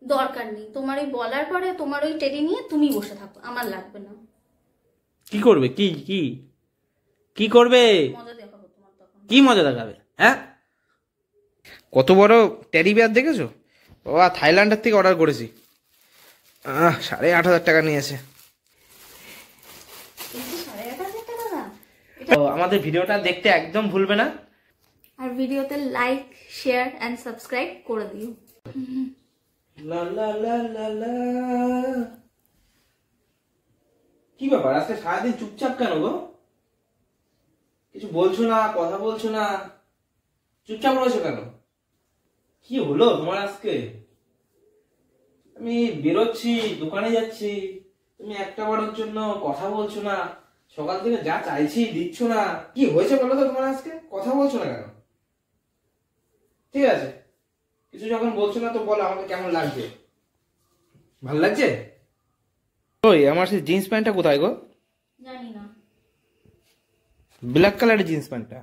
দরকার নেই তোমার ওই বলার পরে, তোমার ওই টেডি নিয়ে তুমি বসে থাকো, আমার লাগবে না। কি করবে? কি কি কি করবে? মজা দেখাবো তোমার তখন। কি মজা দেখাবে? হ্যাঁ, কত বড় টেডি বিয়ার দেখেছো? ও থাইল্যান্ডের থেকে অর্ডার করেছি। 8,500 টাকা নিয়েছে। আমাদের ভিডিওটা দেখতে একদম ভুলবে না, আর ভিডিওতে লাইক, শেয়ার এন্ড সাবস্ক্রাইব করে দিও। লা লা লা লা লা। কি ব্যাপার, আজকে সারাদিন চুপচাপ কেন গো? কিছু বলছো না, কথা বলছো না, চুপচাপ রয়েছো কেন? কি হলো তোমার আজকে? আমি বেরোচ্ছি, দোকানে যাচ্ছি, তুমি একটা বারের জন্য কথা বলছো না, সকাল থেকে যা চাইছি দিচ্ছ না। কি হয়েছে বলো তো তোমার আজকে? কথা বলছো না কেন? ঠিক আছে, কিছু যখন বলছো না তো বলো আমাকে কেমন লাগছে। ভাল লাগছে? ওই আমার সেই জিন্স প্যান্টটা কোথায় গো? জানি না। ব্ল্যাক কালারের জিন্স প্যান্টটা?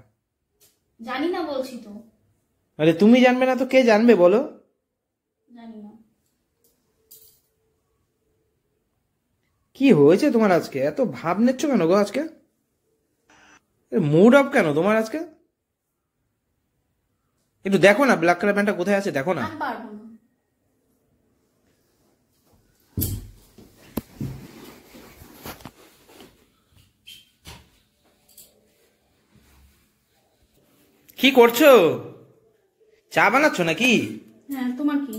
জানি না বলছি তো। আরে তুমি জানবে না তো কে জানবে বলো? জানি না। কি হয়েছে তোমার আজকে? এত ভাব নিচ্ছ কেন গো আজকে? মুড অফ কেন তোমার আজকে? একটু দেখো না ব্ল্যাক কালার প্যান্টটা কোথায় আছে, দেখো না। আমি পারবো না। কি করছো? চা বানাচ্ছ নাকি? হ্যাঁ, তোমার কি?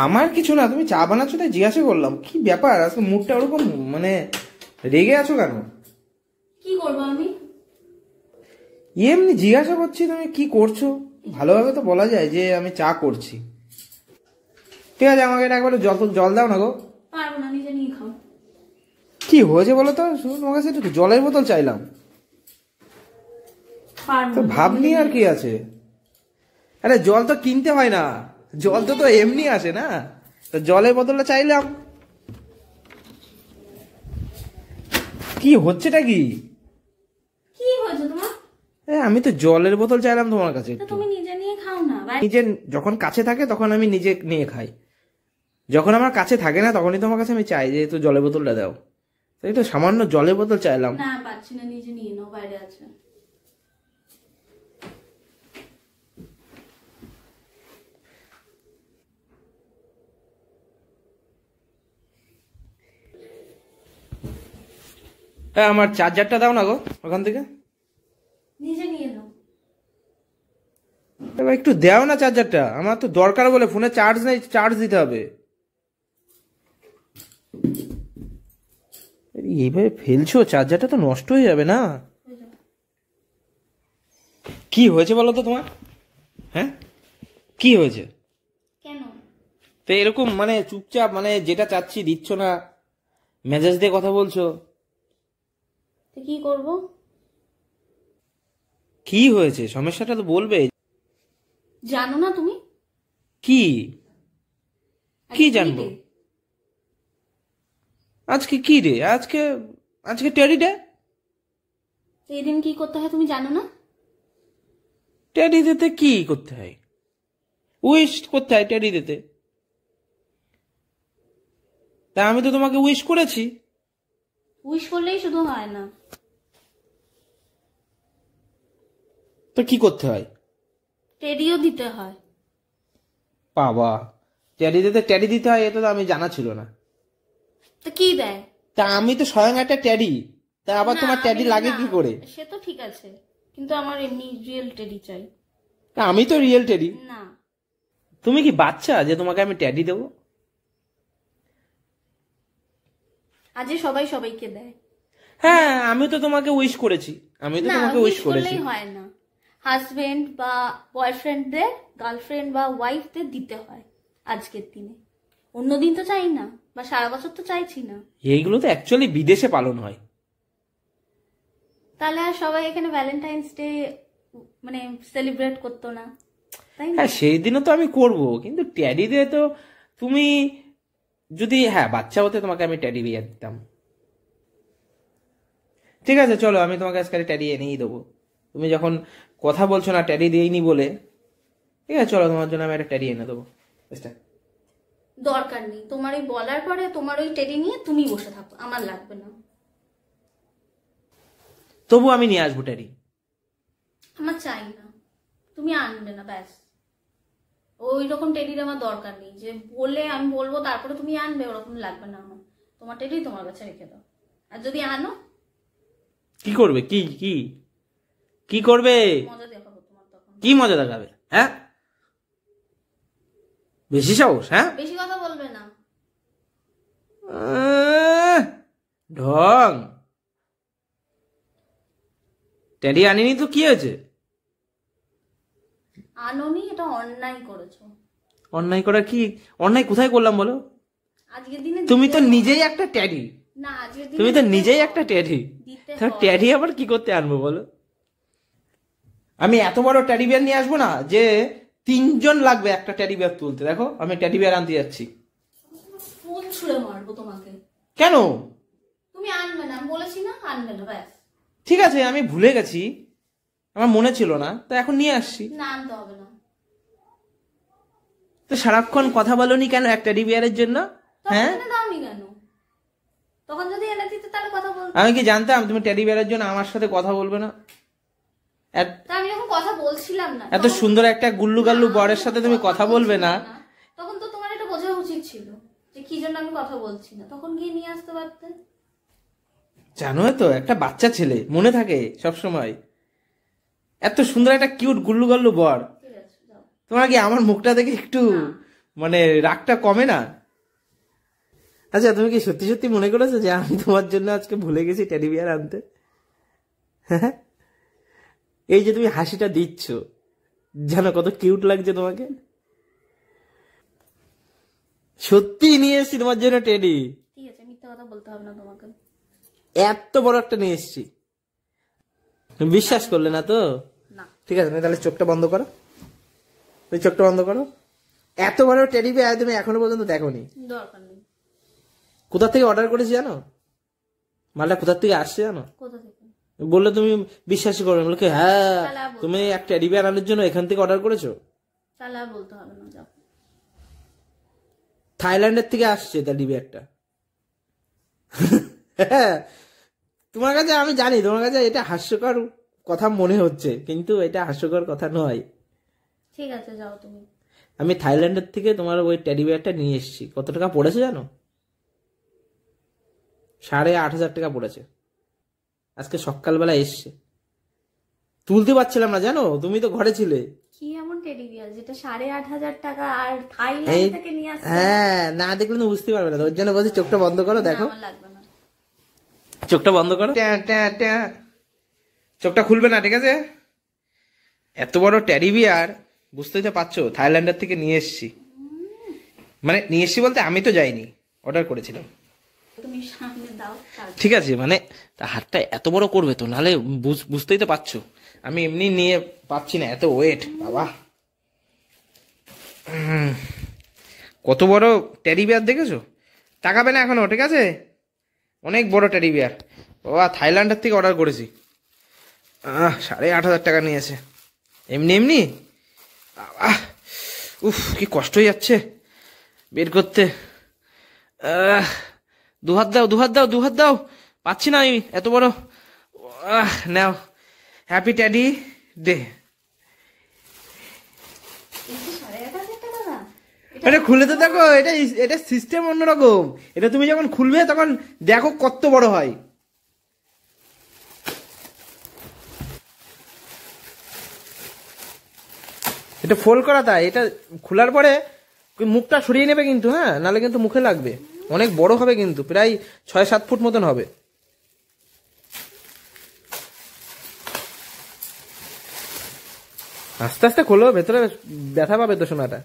আমার কিছু না, তুমি চা বানাচ্ছ তাই জিজ্ঞাসা করলাম। কি ব্যাপার আজকে মুডটা ওরকম মানে রেগে আছো কেন? কি করবো আমি? এমনি জিজ্ঞাসা করছি তুমি কি করছো, ভালোভাবে তো বলা যায় যে আমি চা করছি। ঠিক আছে, আমাকে এটা একবার জল দাও না গো। পারবো না, নিজে নিয়ে খাও। কি হয়েছে বলো তো? শুনুন, তোমার কাছে একটু জলের বোতল চাইলাম। পারবো তো না, ভাব নিজে নিয়ে আর কি আছে? আরে জল তো কিনতে হয় না, জল তো এমনি আসে না। তো জলের বোতলটা চাইলাম। কি হচ্ছেটা কি? কি হয়েছে তোমার? আমি তো জলের বোতল চাইলাম তোমার কাছে তো একটু। তুমি নিজে নিয়ে খাও না। নিজে যখন কাছে থাকে তখন আমি নিজে নিয়ে খাই, যখন আমার কাছে থাকে না তখনই তোমার কাছে আমি চাই যে একটু জলের বোতলটা দাও। তাই তো সামান্য জলের বোতল চাইলাম। না, পাচ্ছি না, নিজে নিয়ে নাও, বাইরে আছে। হ্যাঁ, আমার চার্জারটা দাও না গো ওখান থেকে। নিজে নিয়ে নাও। এবার একটু দাও না চার্জারটা, আমার তো দরকার বলে, ফোনে চার্জ নেই, চার্জ দিতে হবে। এইভাবে ফেলছো, চার্জারটা তো নষ্ট হয়ে যাবে না। কি হয়েছে বলো তো তোমার? হ্যাঁ, কি হয়েছে? কেন? তো এরকম মানে চুপচাপ, মানে যেটা চাচ্ছি দিচ্ছ না, মেজাজ দিয়ে কথা বলছো। তো কি করবো? কি হয়েছে সমস্যাটা তো বলবে। জানো না তুমি? কি? কি আজকে জানবো? day? আজকে কি রে? আজকে আজকে টেডি ডে। তো এই দিন কি করতে হয় তুমি জানো না? টেডি দিতে কি করতে হয়? উইশ করতে হয় টেডি দিতে। তা আমি তো তোমাকে উইশ করেছি। উইশ করলেই শুধু হয় না, তো কি করতে হয়? টেডিও দিতে হয়। বাবা, টেডি দিতে টেডি দিতে হয়, এটা তো আমি জানা ছিল না। তো কি দেয়? তা আমি তো স্বয়ং একটা টেডি, তা আবার না, তোমার টেডি লাগে কি করে? সে তো ঠিক আছে, কিন্তু আমার এমনি রিয়েল টেডি চাই। তা আমি তো রিয়েল টেডি। না। তুমি কি বাচ্চা যে তোমাকে আমি টেডি দেবো? আজে সবাই সবাইকে দেয়। হ্যাঁ, আমি তো তোমাকে উইশ করেছি, আমি তো না, তোমাকে উইশ উইশ করেছি। করলেই হয় না, হাজবেন্ড বা বয়ফ্রেন্ডদের, গার্লফ্রেন্ড বা ওয়াইফদের দিতে হয় আজকের দিনে। অন্যদিন তো চাই না, বা সারা বছর তো চাইছি না। এইগুলো তো অ্যাকচুয়ালি বিদেশে পালন হয়। তাহলে আর সবাই এখানে ভ্যালেন্টাইন্স ডে মানে সেলিব্রেট করতো না, তাই না? হ্যাঁ, সেই দিনও তো আমি করব, কিন্তু ট্যাডি দিয়ে তো তুমি যদি হ্যাঁ বাচ্চা হতে তোমাকে আমি ট্যাডি দিয়ে দিতাম। ঠিক আছে চলো, আমি তোমাকে আজকে ট্যাডি এনেই দেবো। তুমি যখন কথা বলছো না ট্যাডি দিইনি বলে, ঠিক আছে চলো, তোমার জন্য আমি একটা ট্যাডি এনে দেবো। বুঝতে দরকার নেই তোমার ওই বলার পরে, তোমার ওই টেডি নিয়ে তুমি বসে থাকো, আমার লাগবে না। তবু আমি নিয়ে আসবো টেডি। আমার চাই না, তুমি আনবে না, ব্যাস। ওই রকম টেডির আমার দরকার নেই যে বলে আমি বলবো তারপরে তুমি আনবে, ওরকম লাগবে না আমার। তোমার টেডি তোমার কাছে রেখে দাও। আর যদি আনো, কি করবে? কি কি কি করবে? মজা দেখাবো তোমার তখন। কি মজা দেখাবে? হ্যাঁ, বেশি সাহস? হ্যাঁ, বেশি কথা বলবে না। ঢং। টেডি আনিনি তো কি হয়েছে? আনোনি, এটা অন্যায় করেছো। অন্যায় করা কি? অন্যায় কোথায় করলাম বলো? আজকের দিনে তুমি তো নিজেই একটা টেডি। না, আজকের দিনে তুমি তো নিজেই একটা টেডি। দিতে তো টেডি আবার কি করতে আনবো বলো? আমি এত বড় টেডি বিয়ার নিয়ে আসবো না যে 3 জন লাগবে একটা টেডি বিয়ার তুলতে। দেখো আমি টেডি বিয়ার আনতে যাচ্ছি। ফোন ছুঁড়ে মারবো তোমাকে। কেন? তুমি আনবে না, আমি বলেছি না আনবে না, ব্যাস। ঠিক আছে, আমি ভুলে গেছি, আমার মনে ছিল না, তো এখন নিয়ে আসছি। না, আনতে হবে না। তো সারাক্ষণ কথা বলনি কেন এক টেডি বিয়ারের জন্য? হ্যাঁ, তখন দাওনি কেন? তখন যদি এনে দিতে তাহলে কথা বলতে। আমি কি জানতাম তুমি টেডি বিয়ারের জন্য আমার সাথে কথা বলবে না? তা আমি যখন কথা বলছিলাম না, এত সুন্দর একটা গুল্লু গাল্লু বরের সাথে তুমি কথা বলবে না? তখন তো তোমার এটা বোঝা উচিত ছিল যে কি জন্য আমি কথা বলছি না, তখন গিয়ে নিয়ে আসতে পারতে। জানো তো একটা বাচ্চা ছেলে মনে থাকে সব সময়। এত সুন্দর একটা কিউট গুল্লু গাল্লু বর, ঠিক আছে, যাও। তোমার কি আমার মুখটা দেখে একটু মানে রাগটা কমে না? আচ্ছা, তুমি কি সত্যি সত্যি মনে করেছো যে আমি তোমার জন্য আজকে ভুলে গেছি টেডি বিয়ার আনতে? হ্যাঁ, এই যে তুমি হাসিটা দিচ্ছ, জানো কত কিউট লাগছে তোমাকে। সত্যি নিয়ে এসছি তোমার জন্য টেডি। ঠিক আছে, মিথ্যা কথা বলতে হবে না তোমাকে। এত বড় একটা নিয়ে এসছি, তুমি বিশ্বাস করলে না তো? না। ঠিক আছে, তুমি তাহলে চোখটা বন্ধ করো, তুমি চোখটা বন্ধ করো। এত বড় টেডি বিয়ার তুমি এখনো পর্যন্ত দেখোনি? দরকার নেই। কোথা থেকে অর্ডার করেছি জানো? মালটা কোথা থেকে আসছে জানো? কোথা থেকে? বললে তুমি বিশ্বাসই করবে, বলে কি হ্যাঁ তাহলে আর বলতে তুমি একটা টেডি বিয়ার আনার জন্য এখান থেকে অর্ডার করেছো? তাহলে আর বলতে হবে না, যাও। থাইল্যান্ডের থেকে আসছে টেডি বিয়ারটা। তোমার কাছে আমি জানি তোমার কাছে এটা হাস্যকর কথা মনে হচ্ছে, কিন্তু এটা হাস্যকর কথা নয়। ঠিক আছে, যাও তুমি। আমি থাইল্যান্ডের থেকে তোমার ওই টেডি বিয়ারটা নিয়ে এসেছি। কত টাকা পড়েছে জানো? 8,500 টাকা পড়েছে। আজকে সকালবেলা এসছে, তুলতে পারছিলাম না জানো, তুমি তো ঘরে ছিলে। কি এমন টেডি বিয়ার যেটা 8,500 টাকা আর থাইল্যান্ড থেকে নিয়ে আসছে? হ্যাঁ, না দেখলে তো বুঝতে পারবে না, ওর জন্য বলছি চোখটা বন্ধ করো। দেখো, আমার লাগবে না। চোখটা বন্ধ করো। চোখটা খুলবে না, ঠিক আছে? এত বড় টেডি বিয়ার, বুঝতেই তো পারছো, থাইল্যান্ডের থেকে নিয়ে এসেছি। মানে নিয়ে এসেছি বলতে আমি তো যাইনি, অর্ডার করেছিলাম। তুমি সামনে দাও, তারপর। ঠিক আছে, মানে তা হাতটা এত বড় করবে তো, নাহলে বুঝতেই তো পারছো আমি এমনি নিয়ে পাচ্ছি না, এত ওয়েট বাবা। কত বড় টেডি বিয়ার দেখেছো? তাকাবে না এখনো, ঠিক আছে? অনেক বড় টেডি বিয়ার বাবা, থাইল্যান্ডের থেকে অর্ডার করেছি। 8,500 টাকা নিয়েছে এমনি এমনি। উফ, কি কষ্ট হয়ে যাচ্ছে বের করতে। দুহাত দাও, দুহাত দাও, দুহাত দাও, পাচ্ছি না আমি এত বড়। নাও, হ্যাপি টেডি ডে। এটা খুলে তো দেখো, এটা সিস্টেম অন্যরকম। এটা তুমি যখন খুলবে তখন দেখো কত বড় হয়। এটা ফোল্ড করা, তাই এটা খোলার পরে মুখটা সরিয়ে নেবে কিন্তু, হ্যাঁ, নাহলে কিন্তু মুখে লাগবে। অনেক বড় হবে কিন্তু, প্রায় 6-7 ফুট মতন হবে। আস্তে আস্তে খোলো, ভেতরে ব্যথা পাবে তো সোনাটা।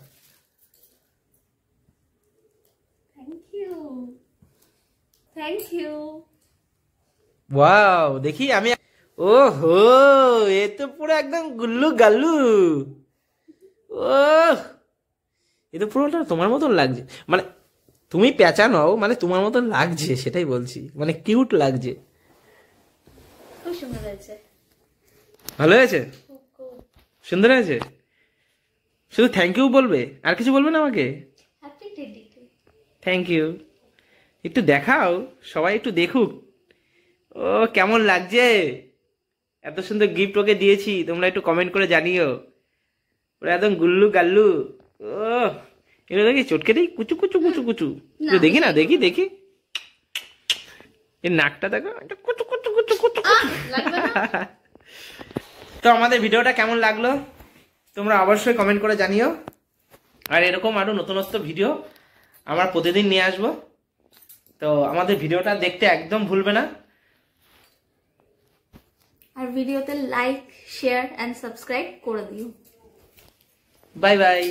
Thank you. ওয়াও, দেখি আমি। ও হো, এ তো পুরো একদম গুল্লু গাল্লু। ও, এ তো পুরোটা তোমার মতন লাগছে। মানে তুমি পেঁচা নও, মানে তোমার মতন লাগছে, সেটাই বলছি, মানে কিউট লাগছে। খুব সুন্দর হয়েছে। ভালো হয়েছে? সুন্দর হয়েছে? শুধু থ্যাংক ইউ বলবে, আর কিছু বলবে না আমাকে? Happy teddy day. Thank you. একটু দেখাও, সবাই একটু দেখুক। ও কেমন লাগছে, এত সুন্দর গিফট ওকে দিয়েছি, তোমরা একটু কমেন্ট করে জানিও। ওরা একদম গুল্লু গাল্লু। ও এটা দেখি চটকে দিই, কুচু কুচু কুচু কুচু। একটু দেখি না, দেখি দেখি, এর নাকটা দেখো, একটা কুচু কুচু কুচু কুচু কুচু। লাগবে না? তো আমাদের ভিডিওটা কেমন লাগলো তোমরা অবশ্যই কমেন্ট করে জানিও। আর এরকম আরো নতুনত্ব ভিডিও আমরা প্রতিদিন নিয়ে আসবো, তো আমাদের ভিডিওটা দেখতে একদম ভুলবে না। আর ভিডিওতে লাইক, শেয়ার এন্ড সাবস্ক্রাইব করে দিও। Bye bye.